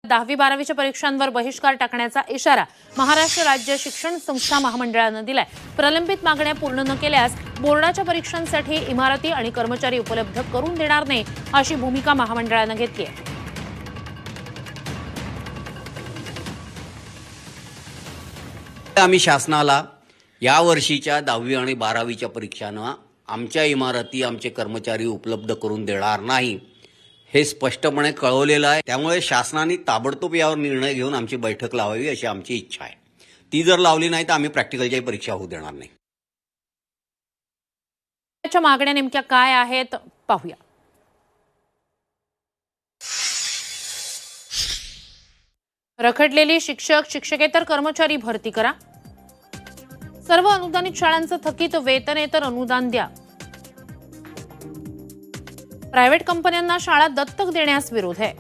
10वी-12वीच्या परीक्षांवर बहिष्कार टाकण्याचा इशारा महाराष्ट्र राज्य शिक्षण संस्था महामंडळानं दिलाय। प्रलंबित मागण्या पूर्ण न केल्यास बोर्डाच्या परीक्षांसाठी इमारती आणि कर्मचारी उपलब्ध करून देणार नाही अशी भूमिका महामंडळानं घेतली आहे। आम्ही शासनाला या वर्षीच्या 10वी आणि 12वीच्या परीक्षांना आमच्या इमारती आमचे कर्मचारी उपलब्ध करून देणार नाही हे स्पष्टपणे कळवलेलं आहे। त्यामुळे शासनाने ताबडतोब यावर निर्णय घेऊन आमची बैठक लावावी अशी आमची इच्छा आहे। ती जर लावली नाही तर आम्ही प्रॅक्टिकलची परीक्षा होऊ देणार नाही। त्याच्या मागण्या नेमक्या काय आहेत पाहूया। रखडलेली शिक्षक शिक्षकेतर कर्मचारी भरती करा। सर्व अनुदानित शाळांचं थकीत वेतनेतर अनुदान द्या। प्रायव्हेट कंपन्यांना शाळा दत्तक देण्यास विरोध आहे।